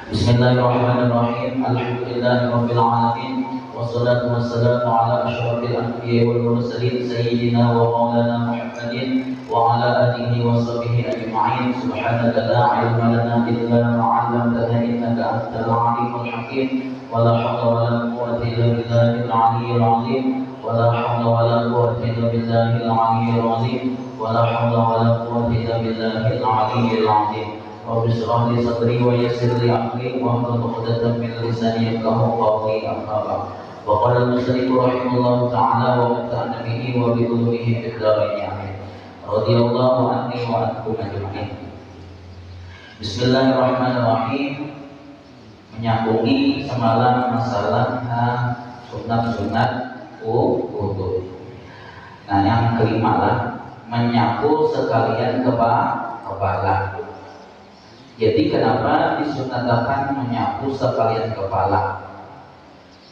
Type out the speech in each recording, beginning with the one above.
Bismillahirrahmanirrahim. Alhamdulillahirabbil alamin. Wassalatu wassalamu ala asyrafil anbiya'i wal mursalin sayyidina wa maulana Muhammadin wa ala alihi wa sahbihi ajma'in. Subhanaka la ilma lana illa ma 'allamtana innaka antal alimul hakim. Wa la hawla wa la quwwata illa billahil aliyyil 'azim. Wa la hawla wa la quwwata illa billahil aliyyil 'azim. Wa la hawla wa la quwwata illa billahil aliyyil 'azim. Rabbi shrah li sadri wa yassir li amri wahlul 'uqdatam min lisani yafqahu qawli. Amma ba'd. Wa qala al-musannif rahimahullahu ta'ala wa mata'ana bihi wa bi ulumihi fid dharain amin. Radhiyallahu anni wa ankum ajma'in. Bismillahirrahmanirrahim. Menyambungi semalam masalah sunat-sunat wudu. Nah, yang kelima lah menyapu sekalian kepala. Jadi kenapa disunatkan menyapu sekalian kepala?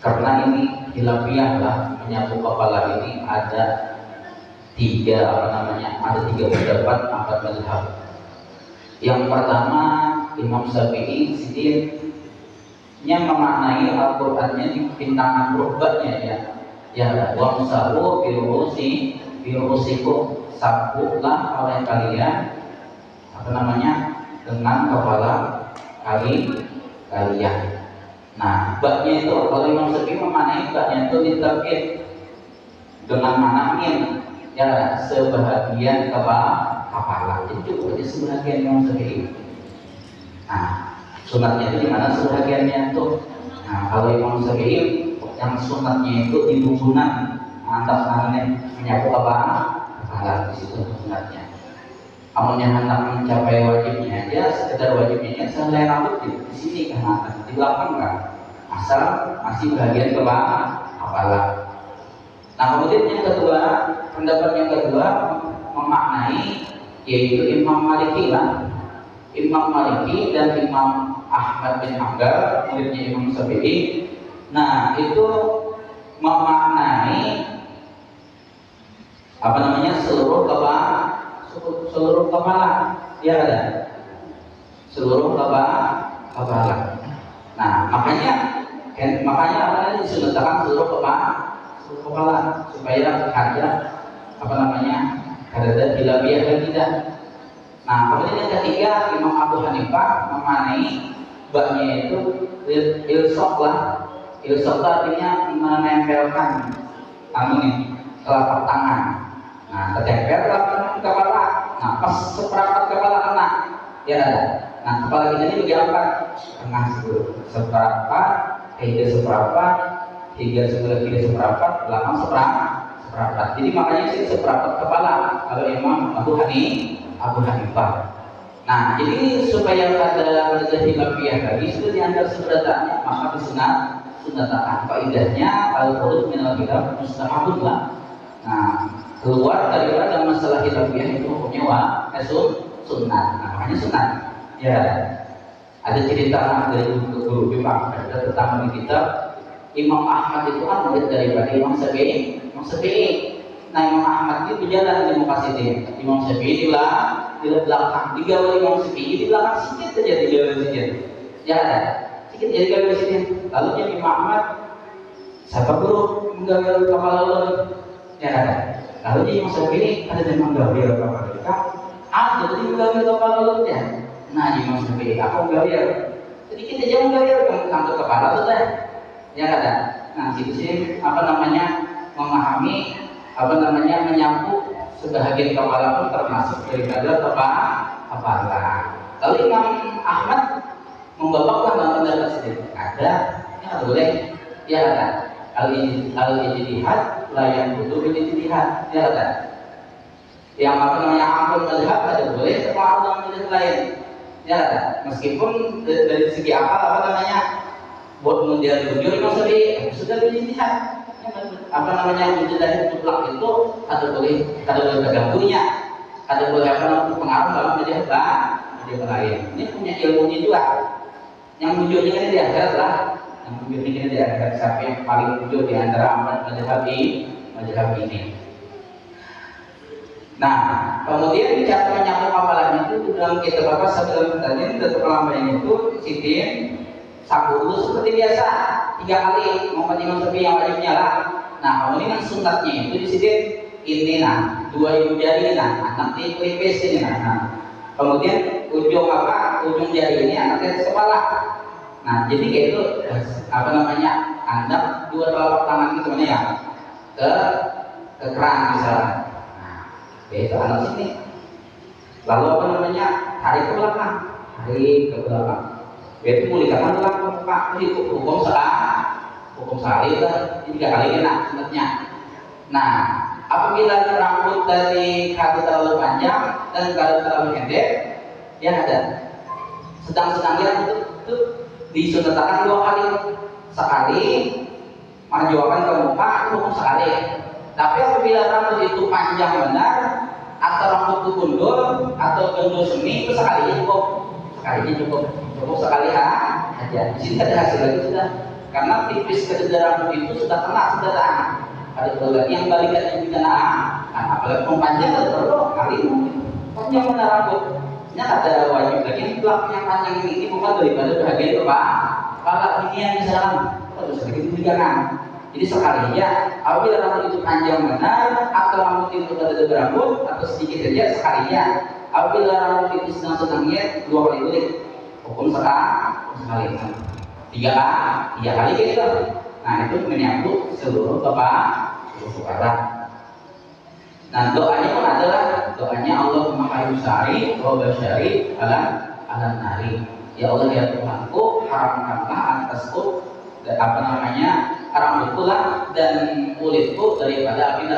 Karena ini khilafiyah lah, menyapu kepala ini ada tiga pendapat empat mazhab. Yang pertama Imam Syafi'i sidinnya memaknai Al-Qur'annya di pintangan rukbahnya ya wamsahu birusikum, sapulah oleh kalian dengan kepala kalian. Nah, baknya itu kalau Imam Syafi'i memaknai baknya itu ditabid dengan mana min ya sebahagian kepala. Jadi cukup aja sebahagian Imam Syafi'i. Nah, sunatnya itu di mana sebahagiannya itu? Nah, kalau Imam Syafi'i yang sunatnya itu di bungkunan atas tangannya menyapu kepala di situ sunatnya. Amalnya hendak mencapai wajibnya aja, sekedar wajibnya selai rambut di sini kan atas, di belakang kan, asal masih bagian kepala. Nah, kemudian yang kedua, pendapat yang kedua memaknai yaitu Imam Maliki lah, Imam Maliki dan Imam Ahmad bin Hanbal muridnya Imam Syafi'i. Nah, itu memaknai seluruh kepala ya ada seluruh kepala. Nah, makanya disunatkan seluruh kepala supaya ada ada khilafiyah dan tidak. Nah, kemudian yang ketiga Imam Abu Hanifah memaknai baknya itu ilsok artinya menempelkan telapak tangan. Nah, ketempel telapak kepala. Nah, pas seperempat kepala kena ya ada. Nah, kepala kita ini bagi empat, tengah seperempat, tiga seperempat, tiga sebelah kiri seperempat, belakang seperempat. Jadi makanya sih seperempat kepala kalau Imam Abu Hanifah. Nah, jadi supaya pada khilafiyah tadi itu diantar seberatnya, maka disunatkan faedahnya al-khurud min al-khilaf mustahabun lah. Nah, keluar daripada masalah khilafiyah itu hukumnya sunat. Nah, makanya sunat. Ya, ada cerita dari guru Bima tentang di kitab Imam Ahmad itu kan murid daripada Imam Syafi'i. Nah, Imam Ahmad itu berjalan di muka sini, Imam Syafi'i di belakang, digawai Imam Syafi'i di belakang sedikit saja, digawai sedikit. Ya ada, sedikit jadi digawai sedikit. Lalu jadi Imam Ahmad, siapa guru menggawai kepala lalu? Ya ada. Lalu dia Imam Syafi'i ada yang menggawir kepala kita, ada jadi menggawir kepala lalunya. Nah, Imam Syafi'i aku menggawir sedikit aja menggawir untuk kepala sudah. Ya ada. Nah, situ sih memahami menyapu sebahagian kepala pun termasuk daripada kepala. Lalu Imam Ahmad membabaklah dalam pendapat sendiri. Ada yang boleh, ya ada. Al-ijtihad layan butuh ijtihad, ya ada. Yang ampun mazhab ada boleh sama mazhab lain, ya ada. Meskipun dari segi akal buat menjadi bujur Imam Syafi'i sudah berijtihad. Ijtihad mutlak itu ada boleh terganggunya, ada boleh pengaruh dalam mazhab lain. Ini punya ilmunya juga. Yang bujurnya ini di akhirat lah. Yang bujurnya ini di akhirat siapa yang paling bujur di antara empat mazhab ini. Nah, kemudian cara menyapu kepalanya itu dalam kitab apa sebelum tadi tetap lamanya itu sitin sapu dulu seperti biasa 3 kali mau Imam Syafi'i yang wajibnya lah. Nah, kemudian yang sunatnya itu di sitin ini nah 2 ibu jari nah nanti pelipis ini nah. Kemudian ujung jari ini nanti kepala. Nah, jadi kayak itu apa namanya anda 2 telapak tangan itu mana ya ke keran misalnya. Yaitu anak sini lalu apa namanya tarik ke belakang yaitu mulihkan belakang muka itu hukum sekali itu 3 kali kena sunatnya. Nah, apabila rambut dari kaki terlalu panjang dan kalau terlalu pendek ya ada sedang-sedangnya itu disunatkan 2 kali, sekali menjauhkan ke muka itu hukum sekali. Tapi apabila rambut itu panjang benar atau rambut itu gundul atau gundul semi itu sekalinya cukup sekali aja. Di sini ada hasil lagi sudah karena tipis kedada rambut itu sudah kena sudah tahan. Ada lagi yang balikan yang tidak apalagi panjang ada perlu kali panjang benar rambut. Ini ada wajib lagi yang belakang yang panjang ini bukan daripada bagian kepala ini yang misalnya harus sedikit jangan. Jadi sekali ya, apabila rambut itu panjang benar atau rambut itu ada berambut atau sedikit saja sekalinya. Apabila rambut itu sedang-sedangnya 2 kali kulit, hukum sekali. 3 kali gitu. Nah itu menyapu seluruh kepala. Nah doanya pun adalah doanya Allahumma kayyusari wa basyari ala nari. Ya Allah ya Tuhanku haramkanlah atasku rambutku lah dan kulitku daripada api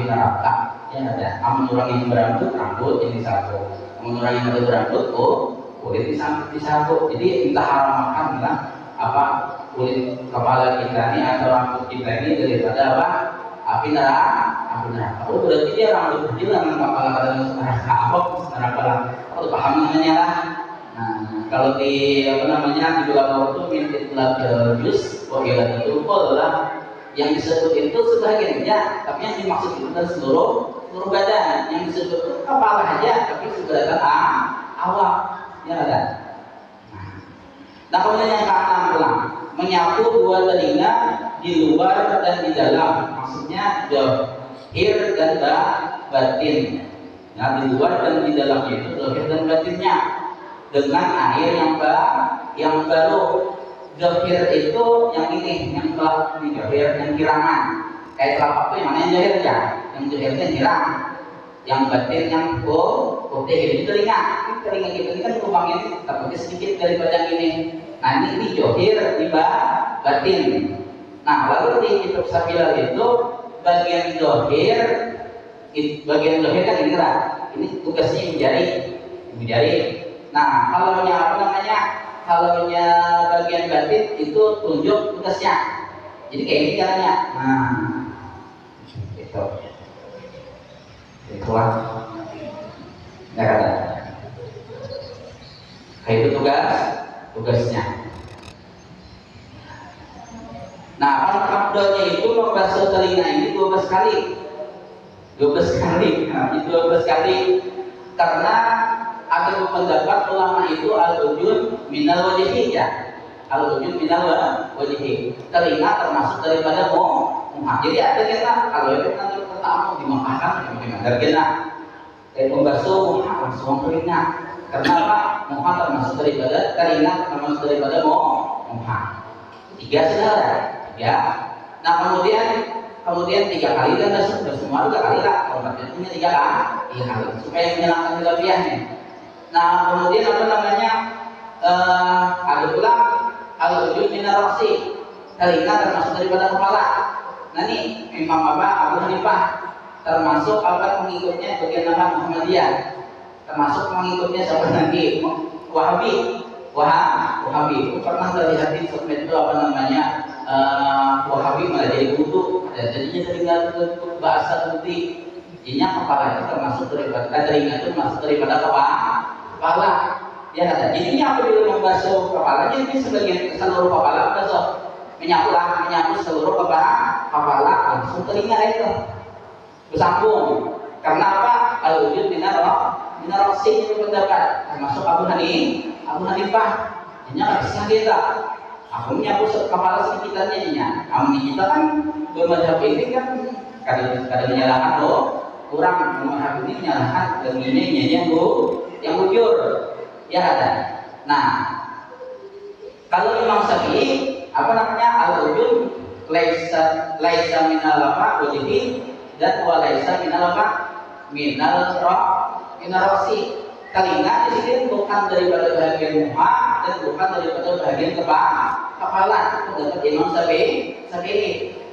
neraka. Ya ada. Mengurangi berambut rambut ini satu. Mengurangi berambut kulit disapu. Jadi entah haramkan lah kulit kepala kita ini atau rambut kita ini daripada api neraka. Oh berarti dia rambut kecil dengan kepala neraka lah. Oh paham namanya lah. Nah, kalau di di belakang itu minta jus, itu lah yang disebut itu sebagiannya, tapi yang dimaksud itu adalah seluruh badan. Yang disebut itu kepala aja, tapi sebagian awak, ya ada. Nah, kemudian yang keenam pulang, menyapu 2 telinga di luar dan di dalam, maksudnya zahir dan batin. Nah, di luar dan di dalamnya itu zahir dan batinnya. Dengan air yang baru. Zahir itu yang ini, yang zahir, yang kiraman. Kayak telapak itu yang mana yang zahir ya? Yang zahirnya hirang. Yang batin yang putih itu telinga. Ini telinga kita ini kan lubangnya ini tapi sedikit daripada ini. Nah ini zahir di batin. Nah lalu di kitab Sabilal itu bagian zahir kan ini lah. Ini tugasnya jari. Nah, kalau bagian batin itu tunjuk tugasnya. Jadi kayak ini caranya. Nah, itu. Itulah. Enggak ada. Kayak itu tugasnya. Nah, abdolnya itu membasuh telinga ini 12 kali. 12 kali. Nah, itu 12 kali karena ada pendapat ulama itu al-ujun minal wajhi ya. Al-ujun minal wajhi. Telinga termasuk daripada muha. Jadi ada kita kalau itu nanti pertama dimakan bagaimana kita kayak membasuh muha langsung telinga. Karena apa? Muha termasuk daripada telinga termasuk daripada muha. 3 saudara. Ya. Nah kemudian 3 kali dan sudah semua 3 kali lah. Kalau punya 3 kali supaya menyenangkan kelebihannya. Nah kemudian ada pula al-ujud minar rasi, telinga termasuk daripada kepala. Nah ini Imam Abu Hanifah termasuk pengikutnya bagian Muhammadiyah, termasuk pengikutnya siapa lagi? Wahabi. Pernah terlihat di sosmed itu Wahabi malah jadi butuh, jadinya telinga itu bahasa putih. Jadinya kepala itu termasuk daripada telinga itu termasuk daripada kepala. Ya ada. Jadinya apabila membasuh kepala, jadi sebagian seluruh kepala basuh, menyapu seluruh kepala langsung telinga itu bersambung. Karena apa? Al-wujud minarasi itu pendapat termasuk Abu Hanifah. Ini nggak bisa kita. Aku nyapu kepala sekitarnya ininya. Amin kita kan bermadhab ini kan kadang menyalahkan loh. Kurang memahami ini menyalahkan dan ini yang bujur. Ya ada. Nah, kalau Imam Syafi'i apa namanya al-wujud laisa minal wajhi dan wa laisa minal rasi. Telinga di sini bukan daripada bagian muka dan bukan daripada bagian kepala. Pendapat Imam Syafi'i.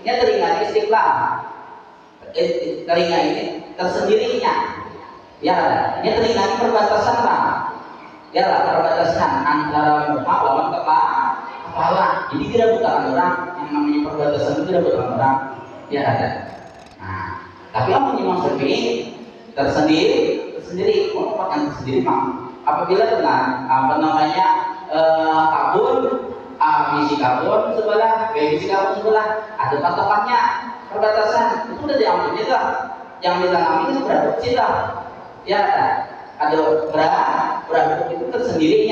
Ini telinga istiqlal. Telinga ini tersendirinya. Ya, ini telinga ini perbatasan lah. Ya lah, perbatasan antara muka lawan kepala. Jadi tidak bukan orang yang namanya perbatasan itu tidak bukan orang. Ya ada. Nah, tapi Imam Syafi'i tersendiri merupakan tersendiri apabila dengan apa namanya kabun biji kabun sebelah biji kabun sebelah ada patokannya perbatasan itu udah diambil juga yang ditanami itu berapa cita ya ada berapa itu tersendiri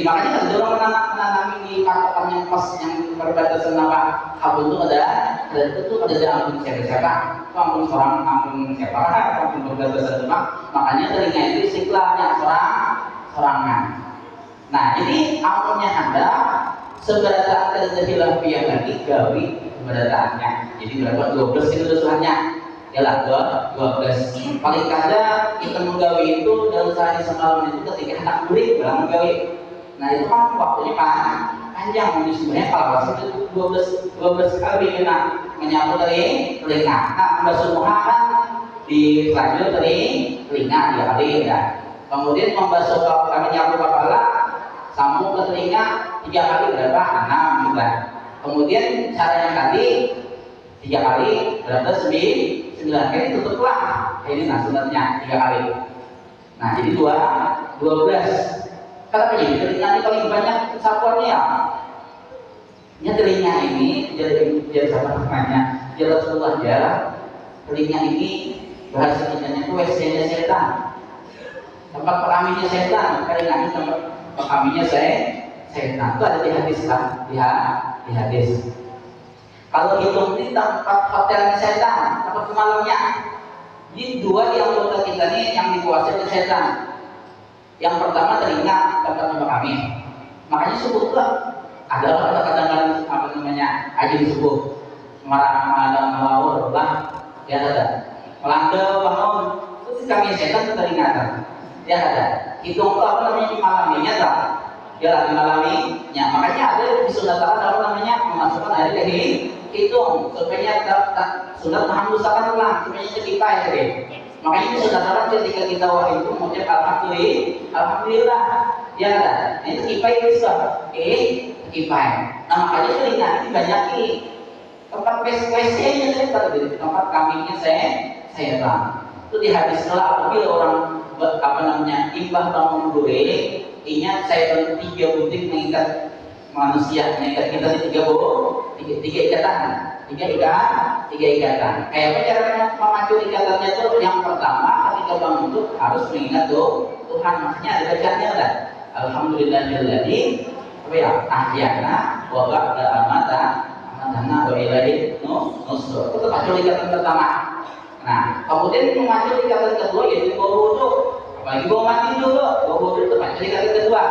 makanya kan orang menanami di patokan yang pas yang perbatasan apa kabun itu ada diambil siapa ampun siapa berbatasan Demak, makanya telinga itu istiqlalnya sorangan. Nah, jadi ampunnya Anda seberata terjadi lafiah lagi gawi keberataannya. Jadi berapa? 12 itu susuhannya. Yalah 12. Paling kada kita menggawi itu dalam sehari semalam itu ketika hendak murid dalam menggawi. Nah, itu kan waktunya panjang sebenarnya kalau itu 12 kali kita menyapu dari telinga. Nah, membasuh muka kan dilanjut dari telinga 3 kali ya. Kemudian membasuh menyapu kepala sambung ke telinga 3 kali berapa? 6 juga. Kemudian cara yang tadi 3 kali berapa? 9 kali tutuplah. Ini sunatnya 3 kali. Nah, jadi 12. Kenapa jadi telinga ini paling banyak sapuannya ya? Ini telinga ini jadi sama namanya jadi Rasulullah ya. Telinga ini bahasa kitanya itu WC-nya setan, tempat kelaminnya setan. Telinga ini tempat kelaminnya setan. Itu ada di hadis kan? Di hadis. Kalau hidung ini tempat hotelnya setan, tempat malamnya. Jadi 2 di anggota kita ini yang dikuasai oleh setan. Yang pertama telinga tempat kami. Makanya subuhlah adalah kadang-kadang apa namanya ajin subuh malam melawur lah ya ada melanda bangun itu kami setan itu telinga ya ada hidung itu apa namanya malaminya tak ya lagi malaminya makanya ada disunatkan apa namanya memasukkan air ke hidung supaya sunat menghambusakan ulang supaya terkipai tadi. Makanya itu saudara ketika kita itu mengucap alhamdulillah ya ada itu kipai bisa kipai. Nah makanya telinga ini banyak tempat WC-nya setan, tempat kambingnya setan. Itu di hadis setelah apabila orang apa namanya imbah bangun dure ingat setan 3 butir mengikat manusia mengikat kita di 3 ikatan. 3 ikatan. Kayak apa caranya memacu ikatannya itu? Yang pertama ketika bangun itu harus mengingat Tuhan. Makanya ada bacaannya lah. Alhamdulillahilladzi ahyana wa ba'da amatana wa ilaihi nusur. Itu macu ikatan pertama. Nah, kemudian memacu ikatan kedua yaitu bawa wudu. Apalagi bawa mandi dulu. Bawa wudu itu macu ikatan kedua.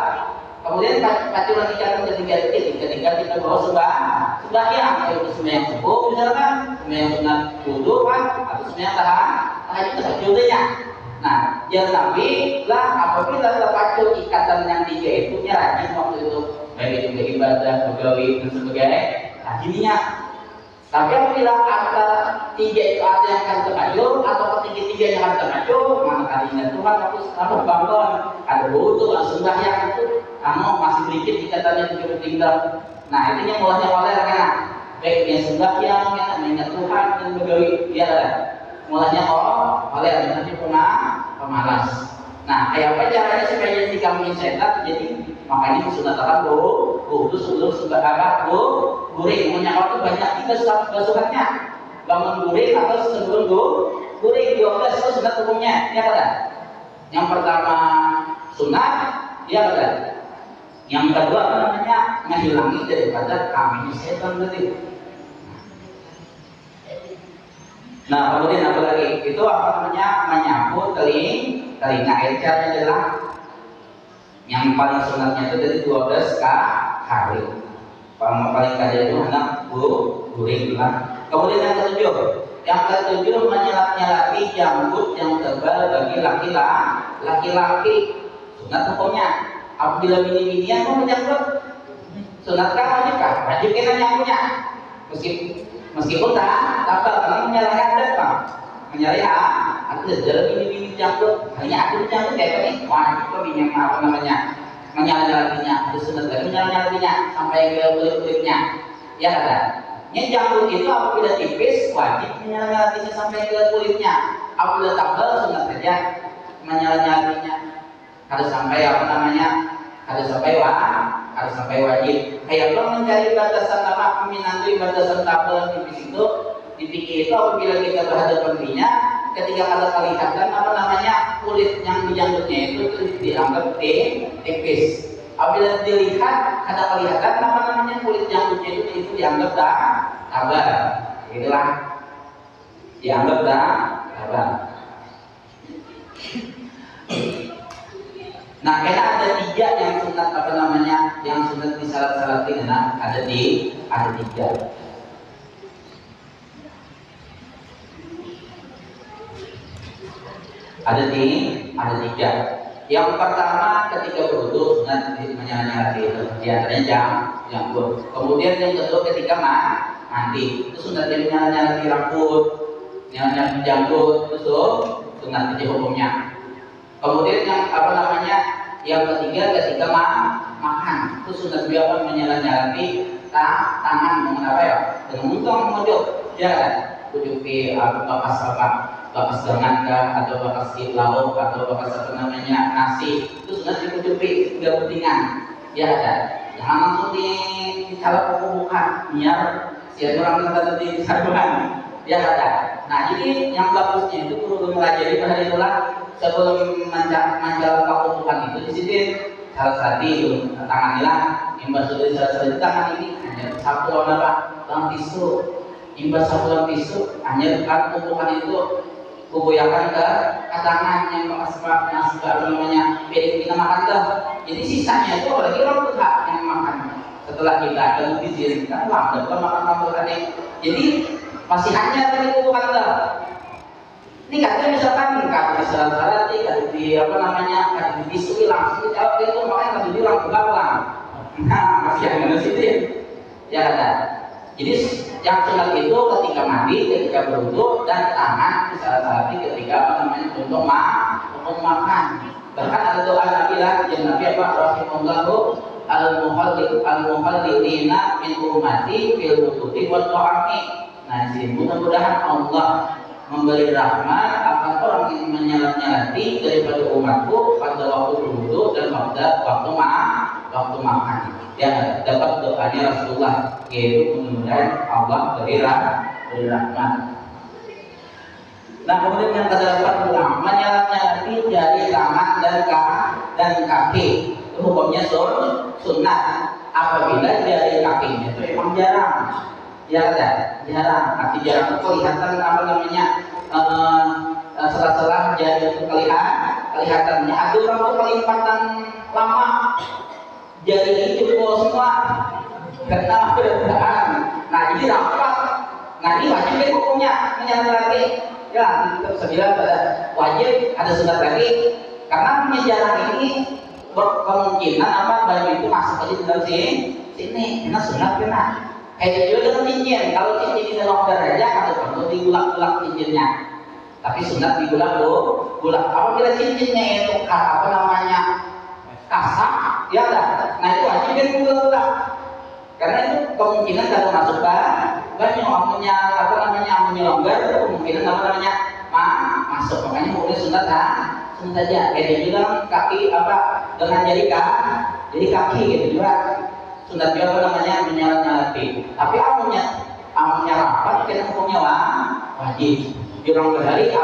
Kemudian pacuran ikatan ketika kita bawa sembahyang yaitu sembahyang subuh misalkan sembahyang sunat wudu kan atau sembahyang tahajud tahajudnya. Nah, yang Nabi lah apabila terpacu ikatan yang 3 itu rajin waktu itu baik itu beribadah, begawi dan sebagainya rajinnya. Tapi apabila antara 3 itu ada yang akan terpacu atau ketiga yang akan terpacu maka kalinya Tuhan harus bangun ada wudu ada sembahyang itu kamu masih sedikit ikatannya juga tinggal. Nah itu yang mulanya waler kan baiknya sembahyang ya mengingat Tuhan dan begawi dia ada mulanya waler nanti pemalas. Nah kayak apa caranya supaya jika kami setan jadi makanya disunatkan wudu sebelum sembahyang guring punya waktu banyak kita basuhannya bangun guring atau sebelum guring 12 itu sunat hukumnya, ya kan? Yang pertama sunat, ya kan? Yang kedua apa namanya? Menghilangi daripada kambing setan tadi. Nah, kemudian apa lagi? Itu apa namanya? Menyapu telinga. Caranya adalah yang paling sunatnya itu dari 12 kali. Paling kali itu hendak guring lah. Kemudian yang ketujuh menyelat-nyelati janggut yang tebal bagi laki-laki. Sunat hukumnya. Apabila bini-binian mau menjanggut, sunatkah wajibkah? Wajib kita nyambutnya. Meskipun tak tebal karena menyalahi adat bang. Menyalahi adat dalam bini-bini janggut. Hanya aku janggut kayak ini. Wah itu minyak apa namanya? Menyala-nyalatinya, harus sunat lagi menyala-nyalatinya sampai ke kulit-kulitnya. Ya ada. Yang janggut itu apabila tipis wajib menyala-nyalatinya sampai ke kulitnya. Apabila tebal sunat saja menyala-nyalatinya. Harus sampai apa namanya? Harus sampai wajib. Kayak lo mencari batasan apa? Minandu batasan tebal tipis itu dipikir itu apabila kita berhadapan dirinya ketika kata kelihatan apa namanya kulit yang dijanggutnya itu dianggap tipis. Apabila dilihat kata kelihatan apa namanya kulit janggutnya itu dianggap tebal. Itulah dianggap tebal. Nah, karena ada 3 yang sunat apa namanya yang sunat disyarat-syaratin. Nah, ada 3. Ada 3. Yang pertama ketika berwudu sunat menyala-nyalati itu di antaranya janggut. Kemudian yang kedua ketika mandi itu sunat menyala-nyalati rambut, nyala-nyalati janggut itu sunat itu hukumnya. Kemudian yang apa namanya yang ketiga ketika makan itu sunat juga menyala-nyalati tangan dengan apa ya? Dengan untung mojok ya kan? Kujupi bakas dengan atau bakas lauk atau bakas apa namanya nasi itu sudah dikucupi 3 putingan ya ada. Jangan langsung dicalat bukan biar siapa orang kata tadi disaruhan ya ada. Nah jadi yang bagusnya itu perlu mempelajari pada itulah sebelum menjalankan kebutuhan itu di sini salah satu itu tanganilah imbas sudah salah satu tangan ini hanya satu lawan apa tangan tisu imbas satu lawan tisu hanya kan kebutuhan itu kubuyakan ke tangan yang bekas namanya piring kita makan tuh. Jadi sisanya itu apalagi orang tuh yang makan setelah kita dan diizinkan lah dapat makan tadi. Jadi masih hanya tadi kubukan tuh. Ini katanya misalkan kalau di syarat di apa namanya kalau di tisu langsung dijawab itu makanya kalau dibilang pulang. Nah masih yang mana situ ya ada. Jadi yang sunat itu ketika mandi, ketika berwudu dan tangan syarat ketika apa namanya untuk makan. Bahkan ada doa Nabi lah yang Nabi apa rahimahullahu al-muhallilina min ummati fil wudu'i wal ta'ami. Nah, jadi mudah-mudahan Allah memberi rahmat akan orang yang menyala-nyalati daripada umatku pada waktu berwudu dan waktu makan. Ya dapat doanya Rasulullah yaitu mudah-mudahan Allah beri rahmat. Nah kemudian yang ke-8 menyala-nyalati jari tangan dan kaki itu hukumnya sunnah apabila jari kakinya itu memang jarang. Ya jarang. Arti jarang itu kelihatan apa namanya sela-sela jari itu kelihatannya. Ada orang itu kelipatan lama. Jari ini jempol semua karena perbedaan. Nah ini rapat. Nah ini wajib kan hukumnya menyala-nyalati. Ya kita bisa bilang wajib ada sunat lagi karena punya jarang ini kemungkinan apa baju itu masuk aja di dalam sini karena sunat kena. Kayak juga dengan cincin, kalau cincin ini longgar aja kan perlu digulak-gulak cincinnya. Tapi sunat digulak-gulak. Apabila cincinnya itu apa namanya kasar, ya dah. Nah itu wajib kan digulak-gulak. Karena itu kemungkinan kalau masuk banyak amunnya apa namanya amunnya longgar itu kemungkinan apa namanya masuk. Makanya boleh sunat saja. Kayak bilang kaki apa dengan jari kaki gitu juga. Sunat juga apa namanya menyala-nyalati. Tapi amunnya rapat kita hukumnya wajib. Jurang berhari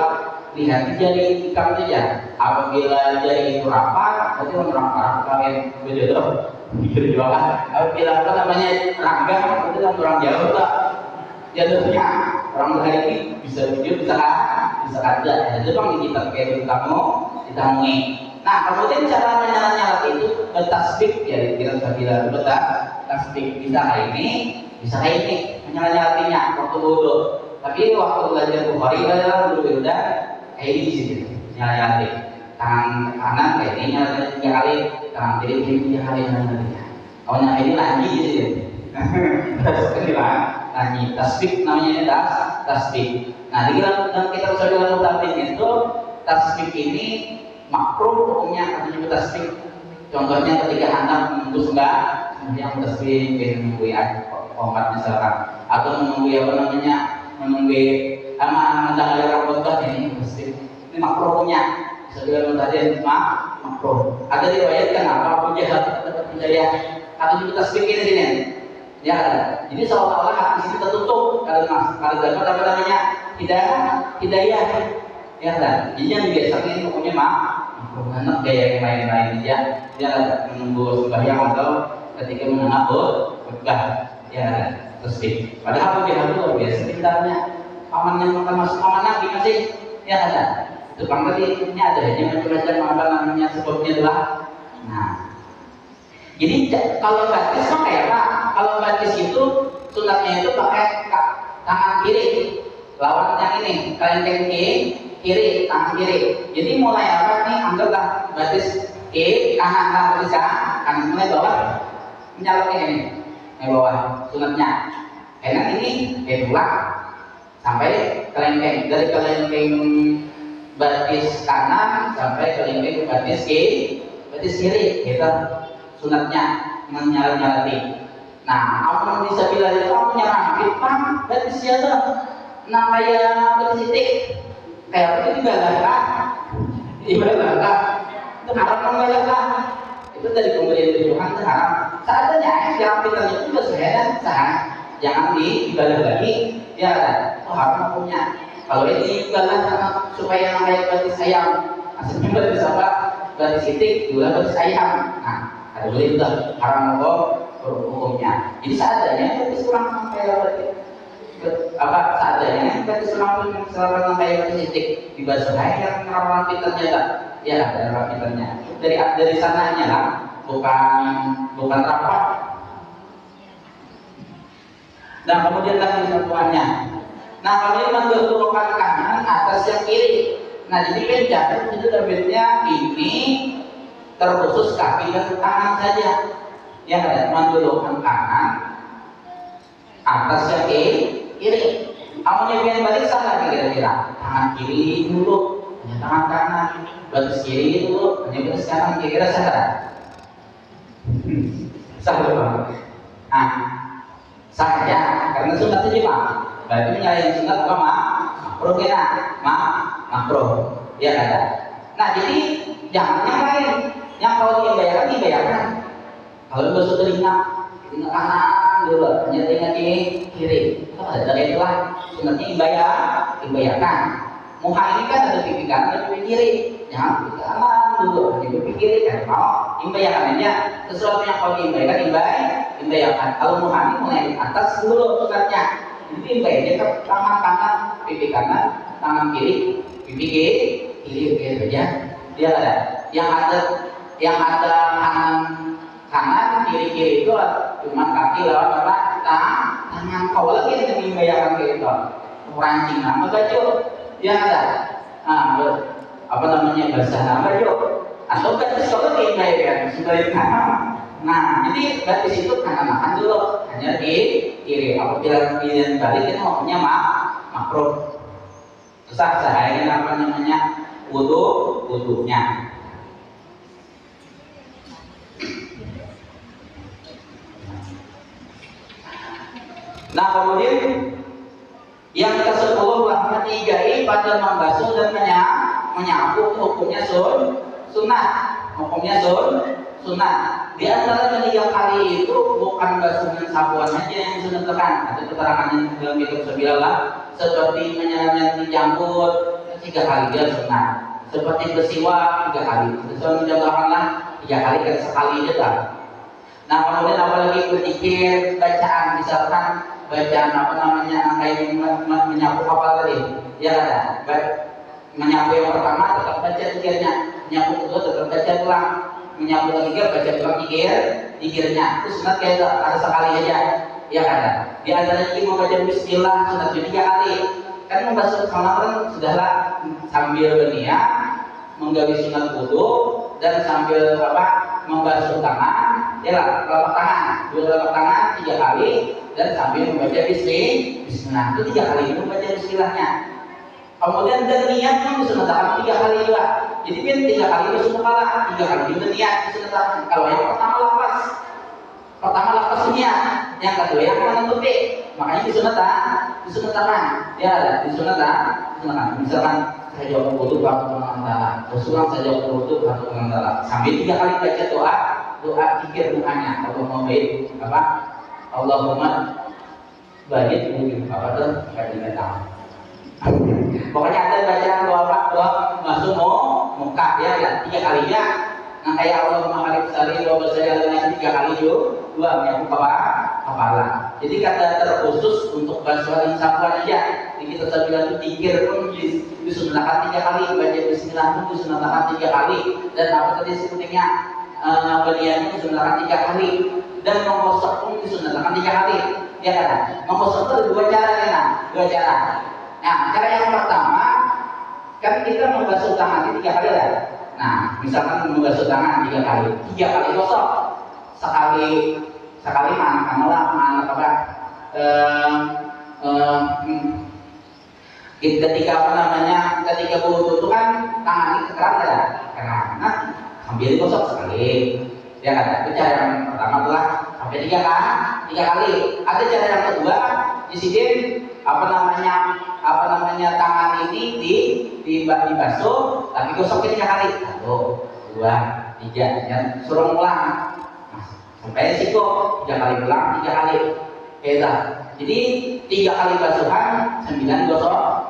lihat jari ikam saja. Apabila jari itu rapat, berarti orang kawin berjodoh, berjualan. Apabila apa namanya rangga, berarti orang jauh lah. Jatuhnya orang berhari ini bisa jujur, bisa ada. Jadi bang kita kayak kamu ditemui. Nah kemudian cara menyala itu bertasbih ya kita sudah bilang tasbih bisa ini menyala-nyalatinya waktu wudhu. Tapi waktu belajar Bukhari belajar udah kayak ini di sini nyala-nyalati tangan kanan kayak ini nyala-nyalati 3 kali, tangan kiri 3 kali nyala-nyalatinya. Kalau ini lagi di sini. Terus lagi tasbih namanya tasbih. Nah di dalam kitab Syafi'iyah Mutabik itu tasbih ini makruh hukumnya katanya tasbih. Contohnya ketika hendak menembus yang tasbih menunggu obat misalkan, atau menunggu apa namanya menunggu menanggal rambut ini tasbih. Ini makruh hukumnya. Syafi'iyah Mutabik makruh. Ada diriwayatkan apa Abu Jahal dapat hidayah atau tasbih ini sini. Ya, jadi seolah-olah hati sini tertutup kalau dapat apa namanya hidayah. Ya kan? Jadi yang biasanya pokoknya anak gaya yang lain-lain aja. Dia menunggu sembahyang atau ketika menengah khutbah. Ya, tasbih. Padahal dia luar biasa pintarnya. Pamannya makan masuk paman Nabi masih. Ya ada. Itu tadi ini ada hanya macam-macam apa namanya sebabnya adalah. Nah, jadi kalau batis mah kayak apa? Kalau batis itu sunatnya itu pakai tangan kiri lawan yang ini kelenteng kiri tangan kiri. Jadi mulai apa nih? Anggaplah batis kanan bisa kanan mulai bawah menyalurnya ini bawah sunatnya. Kanan ini tulang sampai kelenteng, dari kelenteng batis kanan sampai kelenteng batis kiri gitu sunatnya menyalati. Nah, apa bisa bilang itu aku nyerang hitam dan siapa? Nah kayak bersitik kayak itu ibadah itu haram membalas itu dari pemberian Tuhan itu haram. Seadanya yang kita juga sebenarnya jangan diibadah lagi ya kan? Itu haram hukumnya. Kalau ini ibadah supaya kayak batis ayam, aslinya batis apa? Batis sitik juga batis ayam. Nah, ada boleh itu haram hukumnya. Jadi seadanya batis kurang kayak apa seadanya batis kurang selama kayak batis sitik dibasuh air yang rawan pinternya ya ada rawan pinternya dari sananya lah bukan rapat. Nah kemudian lagi sentuhannya. Nah kemudian menggulungkan kanan atas yang kiri. Nah jadi penjahit itu terbitnya ini terkhusus kaki dan tangan saja. Ya kan, menggulungkan kanan atas yang kiri. Kamu yang balik salah kira-kira. Tangan kiri dulu, hanya tangan kanan. Batis kiri dulu, hanya batis kanan. Kira-kira salah. Salah banget. Ah, sah ya, karena sunat saja pak. Berarti menyalahin sunat apa makruh kena, makruh. Ya ada. Nah jadi jangan yang lain. Yang kalau dibayarkan. Kalau basuh telinga kanan dulu, hanya telinga kiri. Kalau ada itulah sunatnya dibayarkan. Muka ini kan ada pipi kanan dan pipi kiri. Jangan pipi kanan dulu, hanya pipi kiri kan mau dibayarkan aja. Sesuatu yang kalau dibayarkan. Kalau muka ini mulai atas dulu sunatnya. Jadi dibayarnya ke tangan kanan, pipi kanan, tangan kiri, pipi kiri aja. Dia ada yang ada kanan kiri itu cuma kaki lawan apa tangan kau lagi yang dibayarkan gitu rancing nama baju ya ada apa namanya basah nama baju atau batis kalau dibayarkan sebagai kanan. Nah jadi batis itu kanan makan dulu hanya di kiri. Apabila pilihan balik itu maksudnya makruh sah ini apa namanya wudhunya. Nah kemudian yang ke-10 menigai pada membasuh dan menyapu hukumnya sunnah. Di antara ketiga kali itu bukan basuhan sabuan aja yang sunnah tekan. Ada keterangan yang dalam kitab seperti menyenangkan janggut 3 kali dia sunat, seperti bersiwak 3 kali. Sesuai mencontohkanlah 3 kali kan sekali aja lah. Nah kemudian apalagi berzikir, bacaan, misalkan bacaan apa namanya kayak menyapu kapal tadi, ya ada. Menyapu yang pertama tetap baca zikirnya, menyapu kedua tetap baca ulang, menyapu ketiga baca ulang zikirnya. Itu sunat kayak ada sekali aja, ya ada. Di antaranya kita membaca Bismillah sunat 3 kali. Kan membasuh tangan sudahlah sambil berniat menggawi sunat wudu dan sambil membasuh tangan, ya lah telapak tangan, 2 telapak tangan 3 kali dan sambil membaca Bismillah itu 3 kali itu membaca Bismillahnya. Kemudian dan niatnya disunatkan 3 kali juga. Jadi kan 3 kali itu kepala, 3 kali itu niat disunatkan. Kalau yang pertama lapas niat, yang kedua yang menutupi, makanya disunatkan. Ya ada disunatkan. Misalkan saya jawab wudu waktu antara, usulan saya jawab wudu waktu antara. Sambil 3 kali baca doa zikir doanya. Allahumma barik bumi tuh kaji datang. Pokoknya ada bacaan doa masuk muka ya 3 kalinya. Nah kayak Allahumma barik sari wa basyarina 3 kali juga yang kepala. Jadi kata terkhusus untuk basuhan sapuan aja. Jadi kita bilang itu zikir pun disunatkan 3 kali, baca Bismillah pun disunatkan 3 kali, dan apa tadi sebutnya beliannya disunatkan 3 kali, dan menggosok pun disunatkan 3 kali. Ya kan? Menggosok itu ada 2 cara ya, 2 cara. Nah, cara yang pertama kan kita membasuh tangan 3 kali ya. Nah, misalkan membasuh tangan 3 kali, 3 kali gosok, sekali mana ketika ketika wudu itu kan tangan ini keran ya, nah sambil gosok sekali, ya kan? Itu cara yang pertama adalah sampai 3 kali. Ada cara yang kedua di sini tangan ini dibasuh tapi gosok 3 kali, 1, 2, 3, dan suruh ulang sampai situ 3 kali ulang 3 kali. Beda. Jadi 3 kali basuhan 9 gosokan.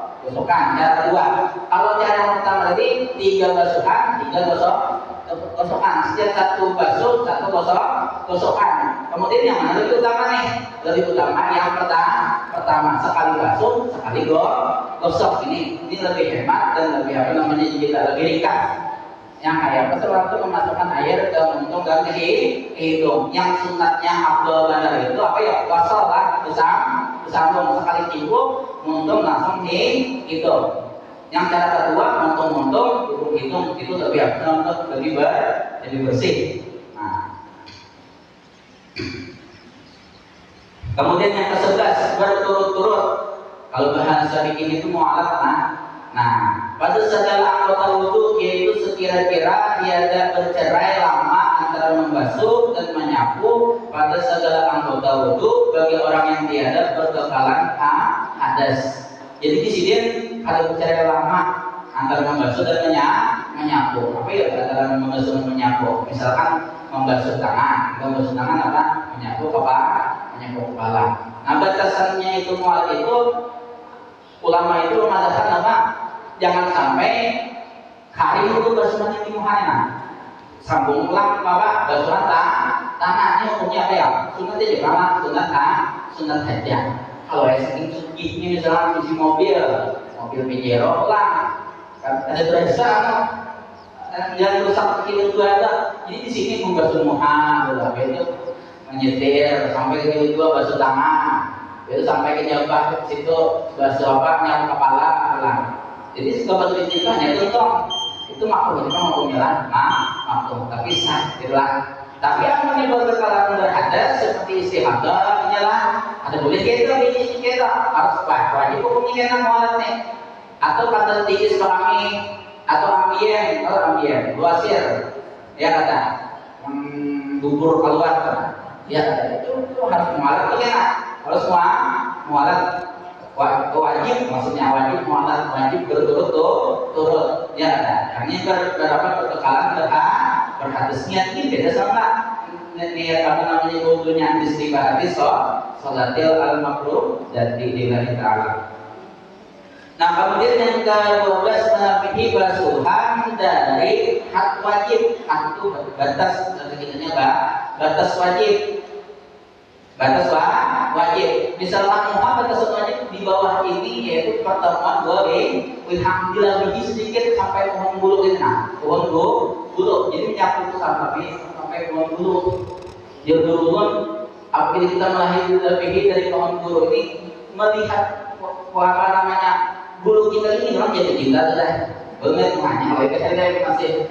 Cara kedua. Kalau cara yang pertama tadi 3 basuhan 3 gosokan. Setiap 1 basuh 1 gosokan. Kemudian yang mana lebih utama nih? Lebih utama yang pertama sekali basuh sekali gosok. Ini lebih hemat dan lebih lebih ringkas. Yang kayak sesuatu memasukkan air ke muntung dan ke hidung. Yang sunatnya Abdul Bandar itu wasal lah, bersambung sekali cium muntung langsung hidung. Yang cara kedua muntung hidung itu lebih bersih. Nah. Kemudian yang ke-11 berturut-turut. Kalau bahasa bikin itu mu'alaf Nah, pada segala anggota wudu yaitu sekira-kira tiada bercerai lama antara membasuh dan menyapu pada segala anggota wudu bagi orang yang tiada berkekalan hadas. Jadi di sini ada bercerai lama antara membasuh dan menyapu. Apa ya antara membasuh dan menyapu? Misalkan membasuh tangan menyapu kepala. Nah, batasannya itu mual itu ulama itu mengatakan jangan sampai hari itu basuhan yang dimuhana sambung ulang basuhan tangan. Ini hukumnya apa ya? Sunat aja malah sunat saja. Kalau yang saking sugihnya misalnya isi mobil Pajero ulang ada berasa yang rusak kecil itu ada. Jadi di sini membasuh muha itu menyetir sampai ke kedua basuh tangan. Itu sampai ke jabah situ basuh nyapu kepala ulang. Jadi segala perintahnya itu makruh, itu hukumnya makruh, tapi sah Tapi yang menimbulkan kesalahan berhadas seperti istihadah, ada boleh kita harus wajib hukumnya kita mualat nih, atau kata tiis kami atau ambien, luasir, ya kata bubur keluar, ya itu harus mualat harus mualat. Wajib maksudnya wajib berturut-turut ya ada. Karena berapa berkekalan berhadas niat ini beda sama niat wudunya istighfar sholatil al makruh dan lillahi ta'ala. Nah, kemudian yang ke-12 melebihi basuhan dari hak wajib. Hak itu batas, kitanya batas wajib. Batas wajib. Misalkan batas wajib di bawah ini yaitu pertemuan dilabihi sedikit sampai pohon bulu ini. Nah, pohon bulu. Jadi menyapu sampai pohon bulu. Dia duluan apabila kita melebihi dari pohon bulu ini melihat apa namanya bulu kita ini memang jadi cinta sudah banget hanya oleh kesadaran masih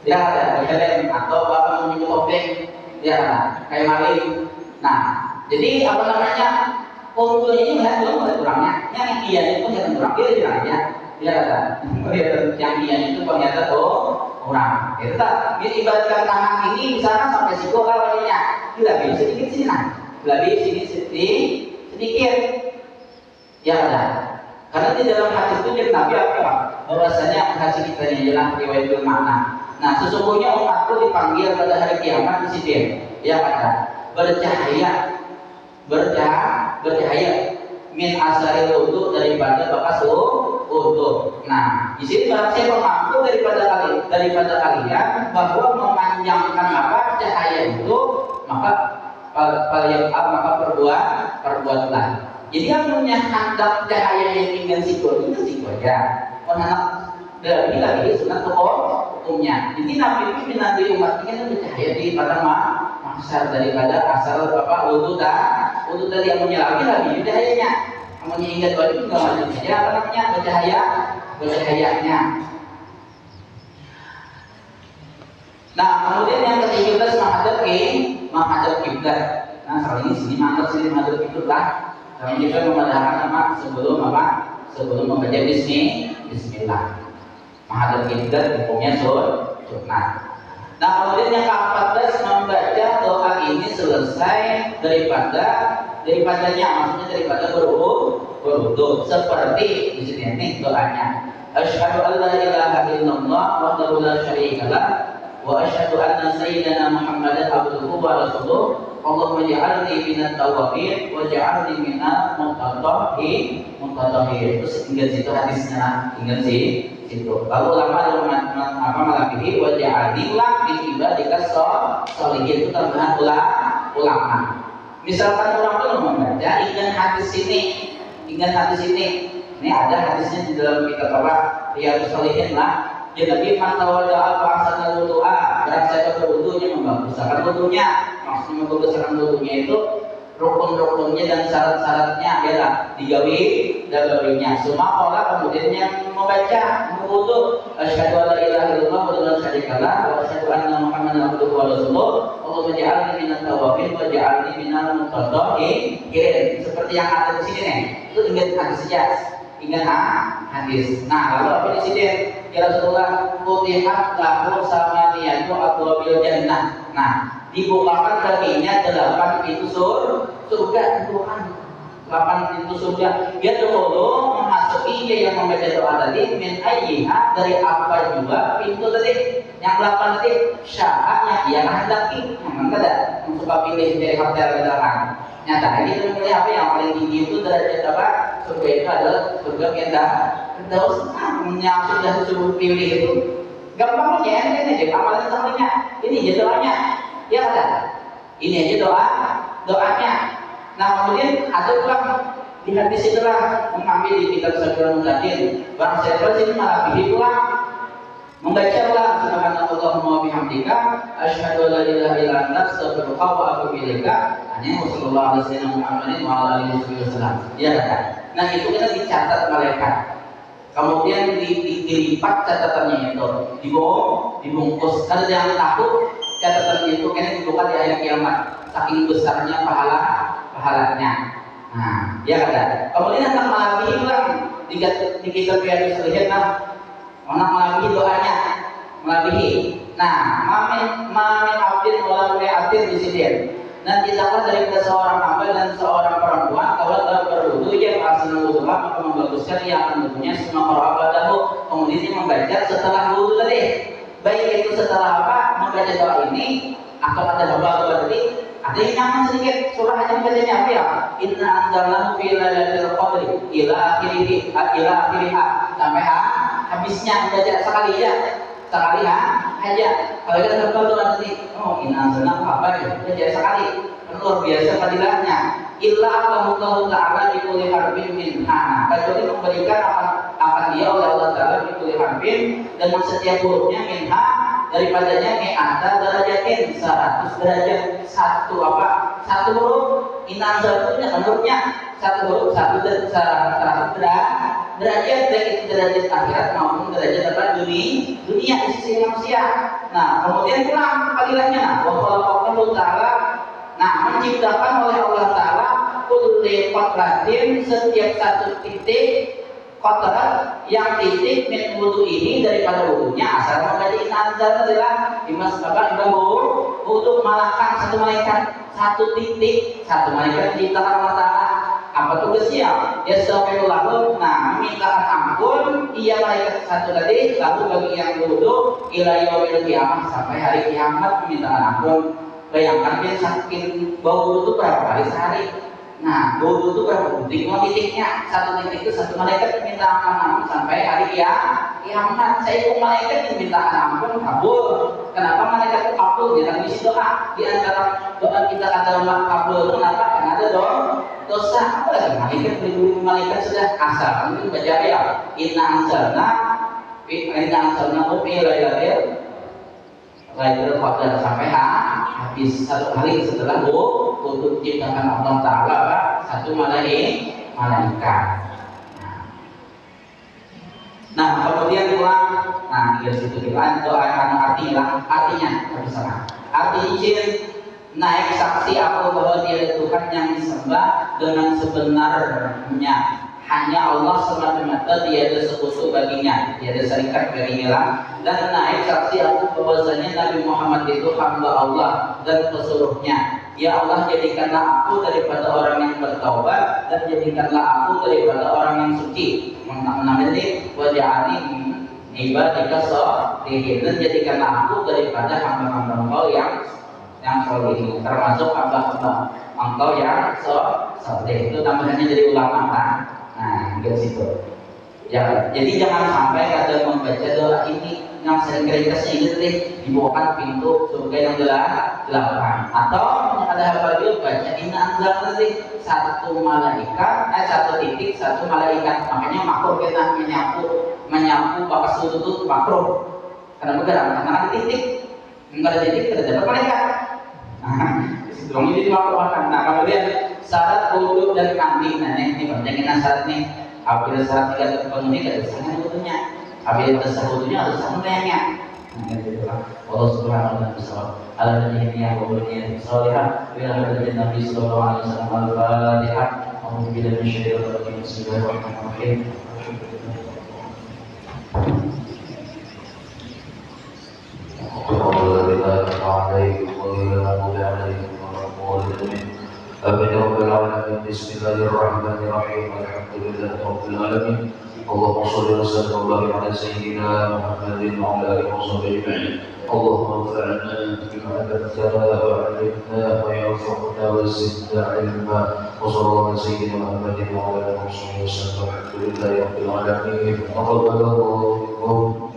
dia ada kesadaran atau apa namanya topeng dia kayak maling. Nah, jadi apa namanya pohon ini melihat kurangnya yang iya itu yang kurang dia bilang aja dia ada yang iya itu ternyata kurang. Kita ibaratkan tangan ini misalkan sampai siku awalnya lebih sedikit sini lebih sini sedikit ya ada. Karena di dalam hadis itu Nabi apa? Bahwasanya hadis kita yang jelas riwayat makna. Nah, sesungguhnya umatku dipanggil pada hari kiamat di sini. Ya ada bercahaya min asari wudu daripada bekas wudu. Nah, di sini barang siapa mampu daripada kalian bahwa memanjangkan apa cahaya itu maka perbuatlah. Jadi yang punya hendak cahaya yang ingin siku aja. Anak dari lagi sunat hukumnya. Jadi Nabi itu minati umat ini bercahaya di pada mahsyar daripada asal wudu tadi yang menyelami lagi cahayanya. Kamu ingat bahwa itu nggak wajib saja apa namanya bercahayanya. Nah, kemudian yang ke-13 menghadap kiblat. Nah, soal ini sini menghadap kiblat. Kami juga memadakan sebelum membaca bismillah. Menghadap kiblat hukumnya sunnah. Nah, kemudian yang ke-14 membaca doa ini selesai daripadanya maksudnya daripada berwudu seperti di sini nih doanya. Asyhadu an la ilaha illallah wahdahu la syarika lah wa asyhadu anna sayyidana Muhammadan abduhu wa rasuluh. Allahumma ja'alni minat tawabin wa ja'alni minat mutatahhirin. Terus hingga situ hadisnya hingga situ. Lalu ulama melakukan wa ja'alni min ibadika sholihin. Itu tambahan ulama. Misalkan orang itu membaca ingat hadis ini. Ini ada hadisnya di dalam kitab Riyadhus Shalihin lah. Ya Nabi mantawada'a fa'asana wudu'a. Berasa berwudunya membaguskan wudunya. Maksudnya membaguskan wudunya itu rukun-rukunnya dan syarat-syaratnya adalah digawinya. Semua orang kemudian yang membaca wudu asyhadu an la ilaha illallah wa la syarika lah wa asyhadu anna Muhammadan abduhu wa rasuluh. Allahumma ja'alni minat tawabin wa ja'alni minal mutatahhirin. Seperti yang ada di sini nih. Itu ingat hadis saja. Ingat hadis. Nah, lalu apa di sini? Ya Rasulullah, futihat lahu samaniyatu abwabil jannah. Nah, dibukakan baginya 8 pintu surga. Bukan 8 pintu surga. Dia dulu memasuki dia yang membaca doa tadi min ayyiha dari apa juga pintu tadi. Yang 8 tadi syaratnya dia kehendaki. Memang ada yang suka pilih dari hotel misalkan. Nyata ini memilih apa yang paling tinggi itu derajat apa? Surga itu adalah surga Firdaus. Yang sudah disuruh pilih itu gampang aja, ini aja amalan sampingnya. Ini aja doanya. Ya ada. Ini aja doanya. Nah, kemudian ada pula di hadis itulah mengambil di kitab Syafi'ul Mutakin. Barang siapa sini malah pilih pula membaca ulang subhanallahumma wa bihamdika asyhadu an la ilaha illa anta astaghfiruka wa atubu ilaika. Hanya Rasulullah sallallahu alaihi wasallam. Ya kan? Nah, itu kita dicatat malaikat. Kemudian dilipat catatannya itu, dibungkus. Ada yang takut catatannya itu kena dibuka di hari kiamat. Saking besarnya pahalanya. Nah, ya kan? Kemudian akan melalui ulang di kitab Riyadhus Shalihin orang melalui doanya, melalui. Nah, mamin abdin melalui abdin di sini. Dan tidaklah dari seorang hamba dan seorang perempuan kalau dalam berwudu yang asal wudu maka membaguskan yang akan wudunya semua korabadahu. Kemudian dia membaca setelah wudu tadi. Baik itu setelah apa membaca doa ini atau ada hamba berarti Ada yang nyaman sedikit, surah yang bacanya apa ya? Inna anzalnahu fi lailatul qadri ila akhirih sampai habisnya baca sekali ya. Sekali aja. Kalau kita hafal tuh nanti, oh inna anzalnahu apa ya? Baca sekali. Luar biasa fadilahnya. Illa Allah Ta'ala bikulli harbin minha. Kecuali memberikan akan dia oleh Allah Ta'ala bikulli harbin dengan setiap hurufnya minha daripadanya mi'ata darajatin 100 derajat satu huruf inazalnya menurutnya satu huruf 100 derajat baik itu derajat akhirat maupun derajat dunia di sisi manusia. Nah kemudian pulang fadilahnya wa khalaqallahu ta'ala. Nah, menciptakan oleh Allah Ta'ala kulli qatratin setiap satu titik qatrat yang titik min wudu ini daripada wudunya asal membaca inazal adalah dimas bapak untuk malaikat satu titik satu malaikat diciptakan Allah Ta'ala. Apa tugasnya? Ya lalu, nah memintakan ampun ia malaikat satu tadi lalu bagi yang wudu ila yaumil qiyamah sampai hari kiamat memintakan ampun. Bayangkan dia sakit bau itu berapa kali sehari. Nah, bau itu berapa titiknya? Satu titik itu satu malaikat meminta ampun sampai hari kiamat. Saya ikut malaikat meminta ampun kabul. Kenapa malaikat itu kabul? Dia ngisi doa. Di antara doa kita kata kabul. Kenapa? Karena ada dosa. Apa lagi malaikat malaikat sudah asal. Itu baca ya. Inna anzalna fi lailatul qadar sampai habis satu hari setelah untuk ciptakan Allah Ta'ala satu malaikat. Nah kemudian pulang, nah dia situ dilan doakan artinya bersama. Artinya naik saksi aku bahwa tiada Tuhan yang disembah dengan sebenarnya hanya Allah semata-mata tiada sekutu baginya, tiada syarikat baginya. Dan naik saksi aku bahwasanya Nabi Muhammad itu hamba Allah dan pesuruhnya. Ya Allah jadikanlah aku daripada orang yang bertaubat dan jadikanlah aku daripada orang yang suci. Menamati wajahani ibadika sholihin dan jadikanlah aku daripada hamba-hamba Engkau yang sholihin, termasuk hamba-hamba Engkau yang sholihin. Itu tambahannya dari ulama kan. Nah, di situ. Ya, jadi jangan sampai kada membaca doa ini yang sering ringkasnya ini tadi dibawakan pintu surga yang 8 atau ada hafal dia baca inna anzal tadi satu titik satu malaikat. Makanya makruh kita menyapu bakas sudut makruh karena karena titik enggak ada titik tidak dapat malaikat. Nah, ini dimakruhkan. Nah, kemudian syarat wudu dan mandi. Nah, ini banyakin syarat nih. Apabila syarat tidak terpenuhi, tidak bisa wudunya. Apabila terserah wudunya, harus samanya. Nah, gitu lah. Allah Subhanahu wa Ta'ala. Alhamdulillah wa bihamdihi sholihah. Bila hadis Nabi sallallahu alaihi wasallam al-Fatihah. Alhamdulillah min syarri rajim. Bismillahirrahmanirrahim. آمين رب العالمين. بسم الله الرحمن الرحيم. الحمد لله رب العالمين. اللهم صل وسلم وبارك على سيدنا محمد وعلى آله وصحبه أجمعين. اللهم انفعنا بما علمتنا وعلمنا وينفعنا وزدنا علما. وصلى الله على سيدنا محمد وعلى آله وصحبه وسلم. الحمد لله رب العالمين. تقبل الله منكم